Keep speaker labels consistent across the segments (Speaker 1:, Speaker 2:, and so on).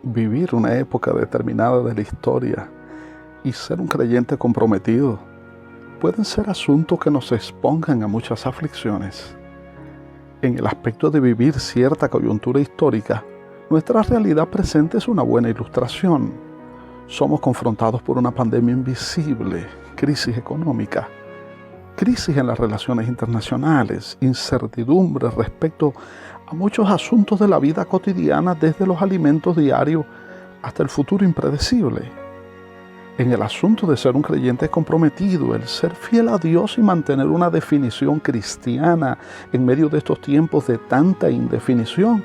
Speaker 1: vivir una época determinada de la historia y ser un creyente comprometido pueden ser asuntos que nos expongan a muchas aflicciones. En el aspecto de vivir cierta coyuntura histórica, nuestra realidad presente es una buena ilustración. Somos confrontados por una pandemia invisible, crisis económica, crisis en las relaciones internacionales, incertidumbre respecto a muchos asuntos de la vida cotidiana, desde los alimentos diarios hasta el futuro impredecible. En el asunto de ser un creyente comprometido, el ser fiel a Dios y mantener una definición cristiana en medio de estos tiempos de tanta indefinición,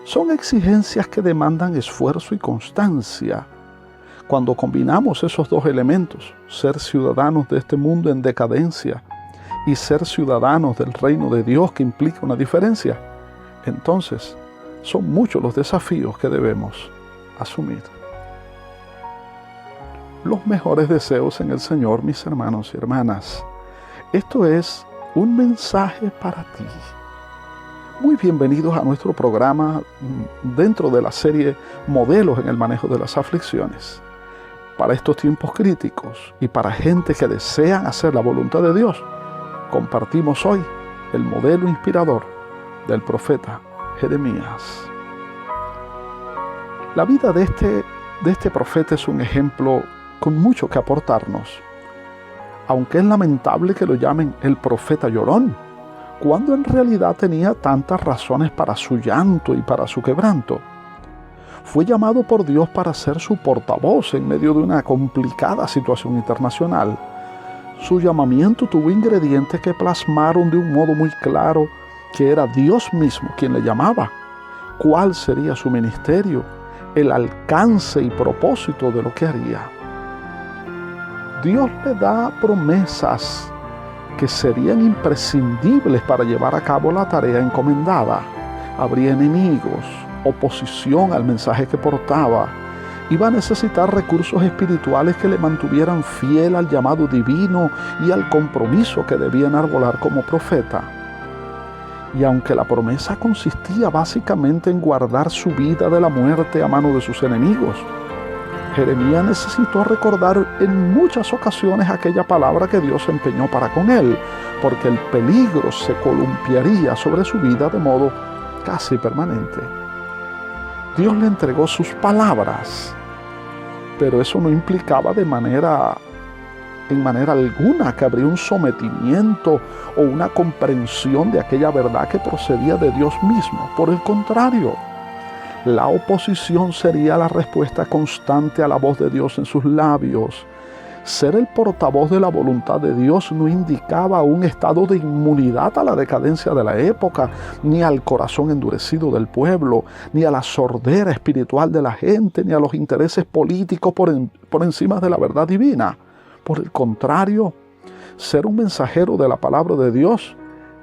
Speaker 1: son exigencias que demandan esfuerzo y constancia. Cuando combinamos esos dos elementos, ser ciudadanos de este mundo en decadencia y ser ciudadanos del reino de Dios, que implica una diferencia, entonces son muchos los desafíos que debemos asumir. Los mejores deseos en el Señor, mis hermanos y hermanas. Esto es un mensaje para ti. Muy bienvenidos a nuestro programa dentro de la serie Modelos en el manejo de las aflicciones. Para estos tiempos críticos y para gente que desean hacer la voluntad de Dios, compartimos hoy el modelo inspirador del profeta Jeremías. La vida de este profeta es un ejemplo con mucho que aportarnos. Aunque es lamentable que lo llamen el profeta llorón, cuando en realidad tenía tantas razones para su llanto y para su quebranto. Fue llamado por Dios para ser su portavoz en medio de una complicada situación internacional. Su llamamiento tuvo ingredientes que plasmaron de un modo muy claro que era Dios mismo quien le llamaba, cuál sería su ministerio, el alcance y propósito de lo que haría. Dios le da promesas que serían imprescindibles para llevar a cabo la tarea encomendada. Habría enemigos, oposición al mensaje que portaba. Iba a necesitar recursos espirituales que le mantuvieran fiel al llamado divino y al compromiso que debía enarbolar como profeta. Y aunque la promesa consistía básicamente en guardar su vida de la muerte a mano de sus enemigos, Jeremías necesitó recordar en muchas ocasiones aquella palabra que Dios empeñó para con él, porque el peligro se columpiaría sobre su vida de modo casi permanente. Dios le entregó sus palabras, pero eso no implicaba en manera alguna que habría un sometimiento o una comprensión de aquella verdad que procedía de Dios mismo. Por el contrario, la oposición sería la respuesta constante a la voz de Dios en sus labios. Ser el portavoz de la voluntad de Dios no indicaba un estado de inmunidad a la decadencia de la época, ni al corazón endurecido del pueblo, ni a la sordera espiritual de la gente, ni a los intereses políticos por encima de la verdad divina. Por el contrario, ser un mensajero de la palabra de Dios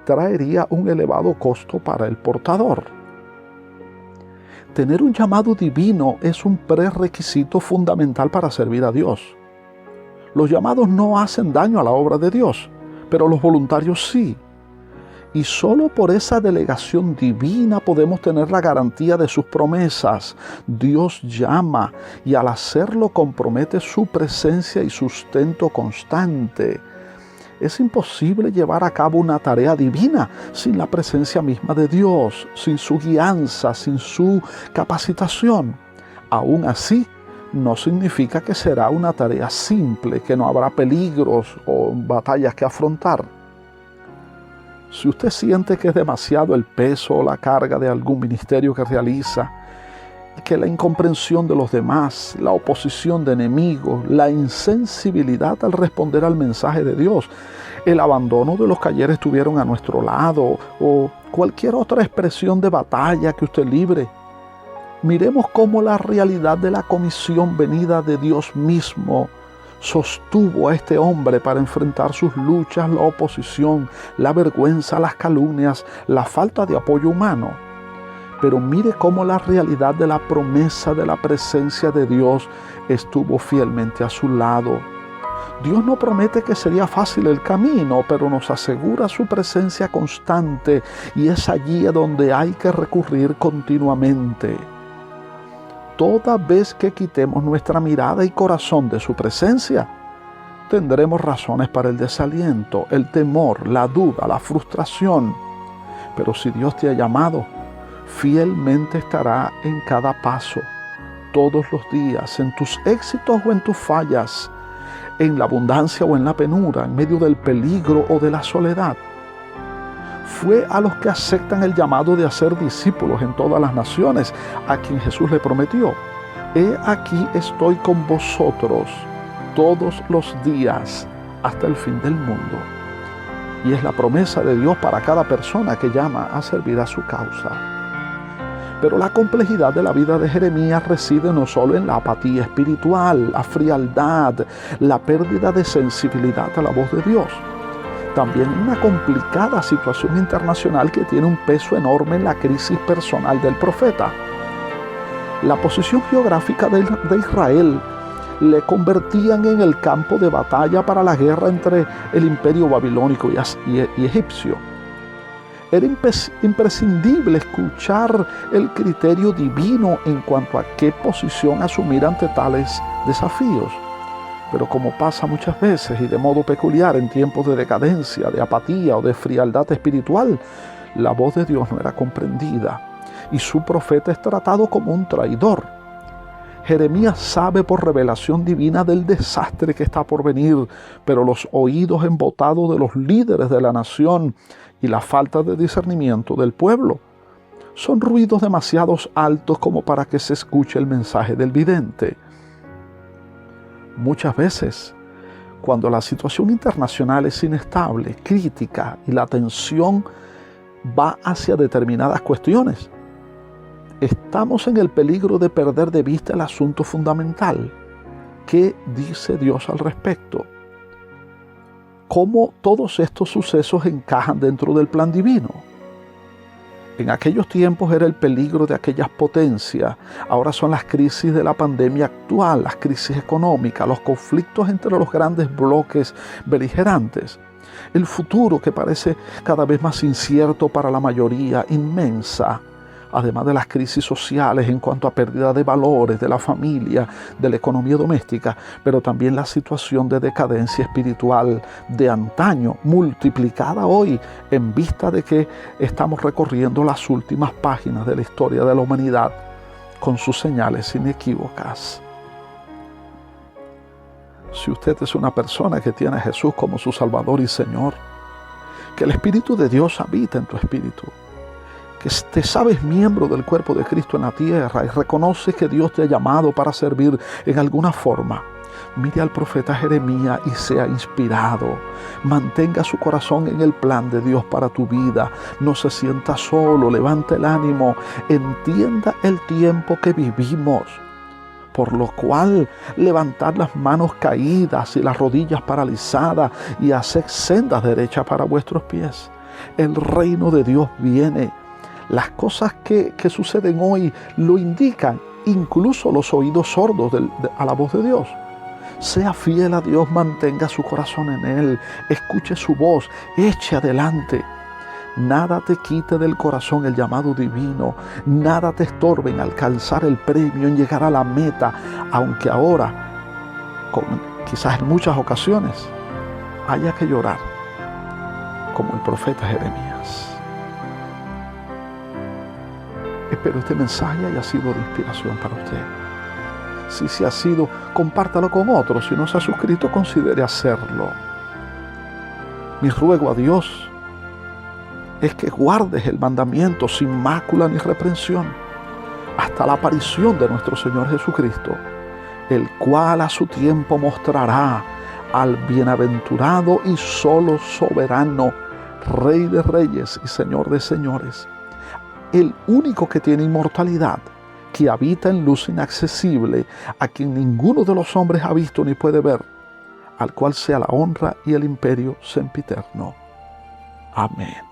Speaker 1: traería un elevado costo para el portador. Tener un llamado divino es un prerequisito fundamental para servir a Dios. Los llamados no hacen daño a la obra de Dios, pero los voluntarios sí. Y solo por esa delegación divina podemos tener la garantía de sus promesas. Dios llama y al hacerlo compromete su presencia y sustento constante. Es imposible llevar a cabo una tarea divina sin la presencia misma de Dios, sin su guianza, sin su capacitación. Aún así, no significa que será una tarea simple, que no habrá peligros o batallas que afrontar. Si usted siente que es demasiado el peso o la carga de algún ministerio que realiza, que la incomprensión de los demás, la oposición de enemigos, la insensibilidad al responder al mensaje de Dios, el abandono de los que ayer estuvieron a nuestro lado o cualquier otra expresión de batalla que usted libre, miremos cómo la realidad de la comisión venida de Dios mismo sostuvo a este hombre para enfrentar sus luchas, la oposición, la vergüenza, las calumnias, la falta de apoyo humano. Pero mire cómo la realidad de la promesa de la presencia de Dios estuvo fielmente a su lado. Dios no promete que sería fácil el camino, pero nos asegura su presencia constante y es allí a donde hay que recurrir continuamente. toda vez que quitemos nuestra mirada y corazón de su presencia, tendremos razones para el desaliento, el temor, la duda, la frustración. Pero si Dios te ha llamado, fielmente estará en cada paso, todos los días, en tus éxitos o en tus fallas, en la abundancia o en la penura, en medio del peligro o de la soledad. Fue a los que aceptan el llamado de hacer discípulos en todas las naciones, a quien Jesús le prometió: he aquí estoy con vosotros todos los días hasta el fin del mundo. Y es la promesa de Dios para cada persona que llama a servir a su causa. Pero la complejidad de la vida de Jeremías reside no solo en la apatía espiritual, la frialdad, la pérdida de sensibilidad a la voz de Dios. También una complicada situación internacional que tiene un peso enorme en la crisis personal del profeta. La posición geográfica de Israel le convertían en el campo de batalla para la guerra entre el imperio babilónico y egipcio. Era imprescindible escuchar el criterio divino en cuanto a qué posición asumir ante tales desafíos. Pero como pasa muchas veces y de modo peculiar en tiempos de decadencia, de apatía o de frialdad espiritual, la voz de Dios no era comprendida y su profeta es tratado como un traidor. Jeremías sabe por revelación divina del desastre que está por venir, pero los oídos embotados de los líderes de la nación y la falta de discernimiento del pueblo son ruidos demasiado altos como para que se escuche el mensaje del vidente. Muchas veces, cuando la situación internacional es inestable, crítica y la atención va hacia determinadas cuestiones, estamos en el peligro de perder de vista el asunto fundamental. ¿Qué dice Dios al respecto? ¿Cómo todos estos sucesos encajan dentro del plan divino? En aquellos tiempos era el peligro de aquellas potencias, ahora son las crisis de la pandemia actual, las crisis económicas, los conflictos entre los grandes bloques beligerantes, el futuro que parece cada vez más incierto para la mayoría, inmensa, además de las crisis sociales en cuanto a pérdida de valores, de la familia, de la economía doméstica, pero también la situación de decadencia espiritual de antaño, multiplicada hoy en vista de que estamos recorriendo las últimas páginas de la historia de la humanidad con sus señales inequívocas. Si usted es una persona que tiene a Jesús como su Salvador y Señor, que el Espíritu de Dios habita en tu espíritu, que te sabes miembro del cuerpo de Cristo en la tierra y reconoces que Dios te ha llamado para servir en alguna forma, mire al profeta Jeremías y sea inspirado. Mantenga su corazón en el plan de Dios para tu vida. No se sienta solo, levante el ánimo, entienda el tiempo que vivimos, por lo cual levantad las manos caídas y las rodillas paralizadas y haced sendas derechas para vuestros pies. El reino de Dios viene. Las cosas que suceden hoy lo indican, incluso los oídos sordos a la voz de Dios. Sea fiel a Dios, mantenga su corazón en Él, escuche su voz, eche adelante. Nada te quite del corazón el llamado divino, nada te estorbe en alcanzar el premio, en llegar a la meta, aunque ahora, quizás en muchas ocasiones, haya que llorar, como el profeta Jeremías. Espero este mensaje haya sido de inspiración para usted. Si se ha sido, compártalo con otros. Si no se ha suscrito, considere hacerlo. Mi ruego a Dios es que guardes el mandamiento sin mácula ni reprensión hasta la aparición de nuestro Señor Jesucristo, el cual a su tiempo mostrará al bienaventurado y solo soberano, Rey de reyes y Señor de señores, el único que tiene inmortalidad, que habita en luz inaccesible, a quien ninguno de los hombres ha visto ni puede ver, al cual sea la honra y el imperio sempiterno. Amén.